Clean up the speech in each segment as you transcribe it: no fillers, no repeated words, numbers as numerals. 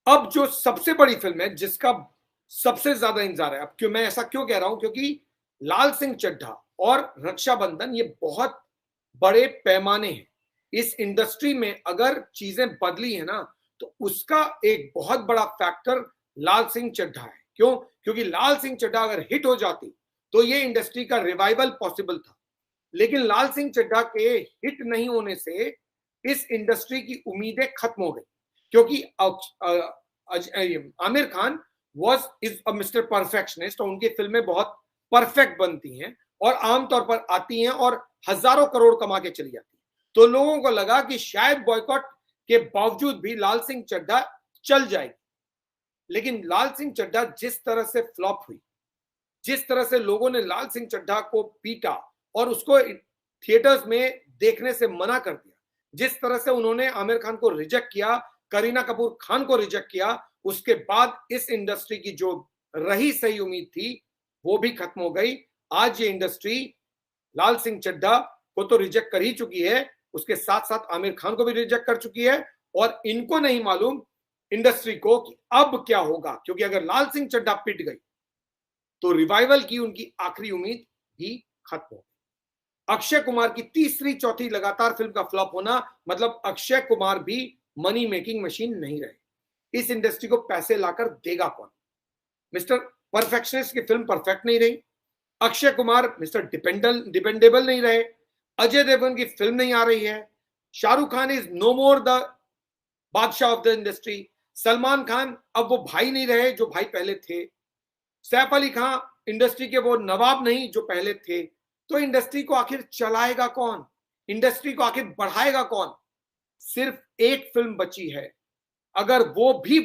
अब जो सबसे बड़ी फिल्म है जिसका सबसे ज्यादा इंतजार है, अब क्यों मैं ऐसा क्यों कह रहा हूं, क्योंकि लाल सिंह चड्ढा और रक्षाबंधन ये बहुत बड़े पैमाने हैं इस इंडस्ट्री में। अगर चीजें बदली है ना, तो उसका एक बहुत बड़ा फैक्टर लाल सिंह चड्ढा है। क्यों? क्योंकि लाल सिंह चड्ढा अगर हिट हो जाती तो ये इंडस्ट्री का रिवाइवल पॉसिबल था। लेकिन लाल सिंह चड्ढा के हिट नहीं होने से इस इंडस्ट्री की उम्मीदें खत्म हो गई, क्योंकि Aamir Khan is a mister perfectionist और उनकी फिल्में बहुत परफेक्ट बनती हैं और आमतौर पर आती हैं और हजारों करोड़ कमा के चली जाती हैं। तो लोगों को लगा कि शायद बॉयकॉट के बावजूद भी लाल सिंह चड्ढा चल जाएगी। लेकिन लाल सिंह चड्ढा जिस तरह से फ्लॉप हुई, जिस तरह से लोगों ने लाल सिंह चड्ढा को पीटा और उसको थिएटर्स में देखने से मना कर दिया, जिस तरह से उन्होंने आमिर खान को रिजेक्ट किया, करीना कपूर खान को रिजेक्ट किया, उसके बाद इस इंडस्ट्री की जो रही सही उम्मीद थी वो भी खत्म हो गई। आज ये इंडस्ट्री लाल सिंह चड्ढा को तो रिजेक्ट कर ही चुकी है, उसके साथ साथ आमिर खान को भी रिजेक्ट कर चुकी है और इनको नहीं मालूम इंडस्ट्री को कि अब क्या होगा, क्योंकि अगर लाल सिंह चड्ढा पिट गई तो रिवाइवल की उनकी आखिरी उम्मीद भी खत्म हो। अक्षय कुमार की तीसरी चौथी लगातार फिल्म का फ्लॉप होना मतलब अक्षय कुमार भी मनी मेकिंग मशीन नहीं रहे। इस इंडस्ट्री को पैसे लाकर देगा कौन? मिस्टर परफेक्शनिस्ट की फिल्म परफेक्ट नहीं रही, अक्षय कुमार मिस्टर डिपेंडेबल नहीं रहे, अजय देवगन की फिल्म नहीं आ रही है, Shahrukh Khan is no more the Badshah of the industry, Salman Khan अब वो भाई नहीं रहे जो भाई पहले थे, सैफ अली खान इंडस्ट्री के वो नवाब नहीं जो पहले थे। तो इंडस्ट्री को आखिर चलाएगा कौन? इंडस्ट्री को आखिर बढ़ाएगा कौन? सिर्फ एक फिल्म बची है। अगर वो भी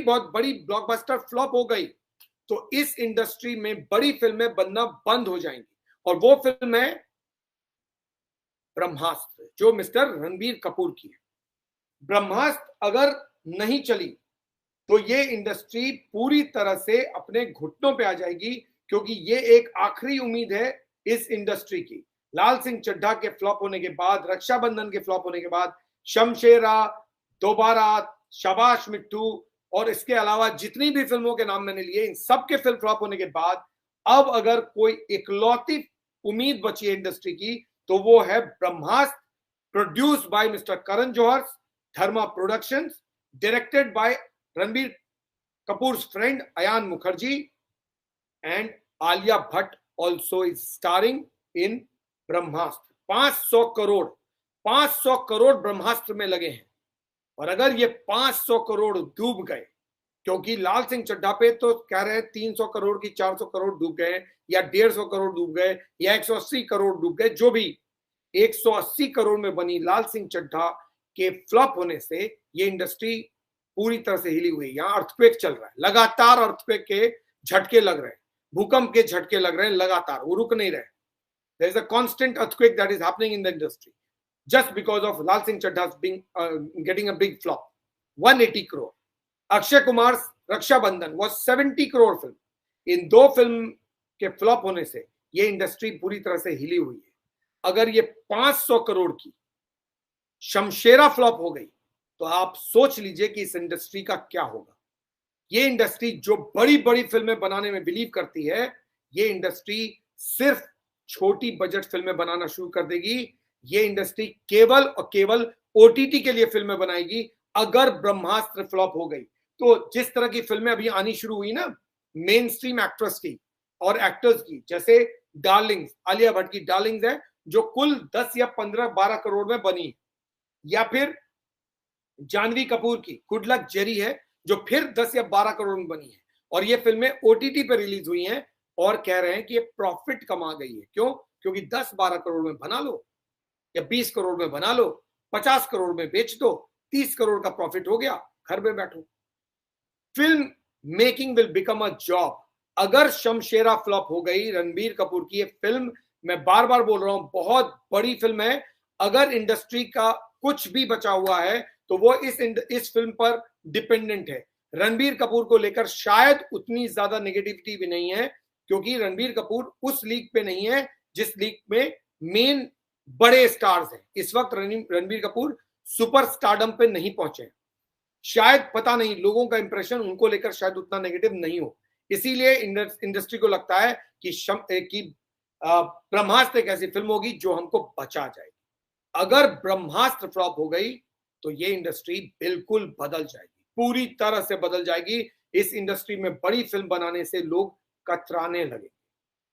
बहुत बड़ी ब्लॉकबस्टर फ्लॉप हो गई तो इस इंडस्ट्री में बड़ी फिल्में बनना बंद हो जाएंगी और वो फिल्म है ब्रह्मास्त्र, जो मिस्टर रणबीर कपूर की है। ब्रह्मास्त्र अगर नहीं चली तो ये इंडस्ट्री पूरी तरह से अपने घुटनों पे आ जाएगी, क्योंकि ये एक आखिरी उम्मीद है इस इंडस्ट्री की। लाल सिंह चड्ढा के फ्लॉप होने के बाद, रक्षाबंधन के फ्लॉप होने के बाद, शमशेरा, दोबारा, शाबाश मिट्टू और इसके अलावा जितनी भी फिल्मों के नाम मैंने लिए, इन सब के फिल्म फ्लॉप होने के बाद अब अगर कोई इकलौती उम्मीद बची है इंडस्ट्री की तो वो है Brahmastra, produced by mister Karan Johar, Dharma productions, directed by Ranbir Kapoor's friend Ayan Mukherjee, and Alia Bhatt also is starring in ब्रह्मास्त्र। 500 करोड़ ब्रह्मास्त्र में लगे हैं और अगर ये 500 करोड़ डूब गए, क्योंकि लाल सिंह चड्ढा पे तो कह रहे हैं 300 करोड़ की 400 करोड़ डूब गए या 150 करोड़ डूब गए या 180 करोड़ डूब गए, जो भी 180 करोड़ में बनी लाल सिंह चड्ढा के फ्लॉप होने से ये इंडस्ट्री पूरी तरह से हिली हुई है। यहाँ अर्थक्वेक चल रहा है, लगातार अर्थक्वेक के झटके लग रहे हैं, भूकंप के झटके लग रहे हैं लगातार, वो रुक नहीं रहे। There is a constant earthquake that is happening in the industry just because of Lal Singh Chaddha being getting a big flop. 180 crore. Akshay Kumar Rakshabandhan was 70 crore film. इन दो फिल्म के फ्लॉप होने से ये इंडस्ट्री पूरी तरह से हिली हुई है। अगर ये 500 करोड़ की शमशेरा फ्लॉप हो गई तो आप सोच लीजिए कि इस इंडस्ट्री का क्या होगा। ये इंडस्ट्री जो बड़ी बड़ी फिल्में बनाने में बिलीव करती है, ये इंडस्ट्री सिर्फ छोटी बजट फिल्में बनाना शुरू कर देगी। ये इंडस्ट्री केवल और केवल ओटीटी के लिए फिल्में बनाएगी। अगर ब्रह्मास्त्र फ्लॉप हो गई तो जिस तरह की फिल्में अभी आनी शुरू हुई ना मेन स्ट्रीम एक्ट्रेस की और एक्टर्स की, जैसे डार्लिंग्स, आलिया भट्ट की डार्लिंग्स है जो कुल 10 या 15-12 करोड़ में बनी, या फिर जानवी कपूर की गुड लक जेरी है जो फिर 10 या 12 करोड़ में बनी है और ये फिल्में ओटीटी पर रिलीज हुई हैं और कह रहे हैं कि ये प्रॉफिट कमा गई है। क्यों? क्योंकि 10-12 करोड़ में बना लो या 20 करोड़ में बना लो, 50 करोड़ में बेच दो, 30 करोड़ का प्रॉफिट हो गया, घर में बैठो। Film making will become a job. अगर शमशेरा फ्लॉप हो गई, रणबीर कपूर की ये फिल्म, मैं बार बार बोल रहा हूं, बहुत बड़ी फिल्म है। अगर इंडस्ट्री का कुछ भी बचा हुआ है तो वो इस फिल्म पर डिपेंडेंट है। रणबीर कपूर को लेकर शायद उतनी ज्यादा नेगेटिविटी भी नहीं है, क्योंकि रणबीर कपूर उस लीग पे नहीं है जिस लीग में मेन बड़े स्टार्स हैं। इस वक्त रणबीर कपूर सुपर स्टारडम पे नहीं पहुंचे। शायद पता नहीं, लोगों का इंप्रेशन उनको लेकर शायद उतना नेगेटिव नहीं हो, इसीलिए इंडस्ट्री को लगता है कि ब्रह्मास्त्र एक ऐसी फिल्म होगी जो हमको बचा जाएगी। अगर ब्रह्मास्त्र फ्लॉप हो गई तो ये इंडस्ट्री बिल्कुल बदल जाएगी, पूरी तरह से बदल जाएगी। इस इंडस्ट्री में बड़ी फिल्म बनाने से लोग कतराने लगे।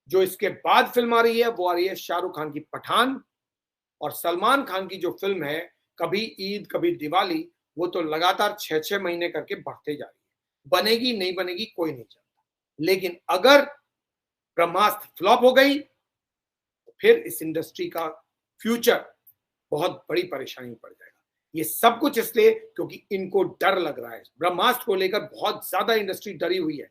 जो इसके बाद फिल्म आ रही है वो आ रही है शाहरुख खान की पठान, और सलमान खान की जो फिल्म है कभी ईद कभी दिवाली, वो तो लगातार 6-6 महीने करके बढ़ते जा रही है। बनेगी नहीं बनेगी कोई नहीं जानता, लेकिन अगर ब्रह्मास्त्र फ्लॉप हो गई तो फिर इस इंडस्ट्री का फ्यूचर बहुत बड़ी परेशानी में पड़ जाएगा। ये सब कुछ इसलिए क्योंकि इनको डर लग रहा है, ब्रह्मास्त्र को लेकर बहुत ज्यादा इंडस्ट्री डरी हुई है।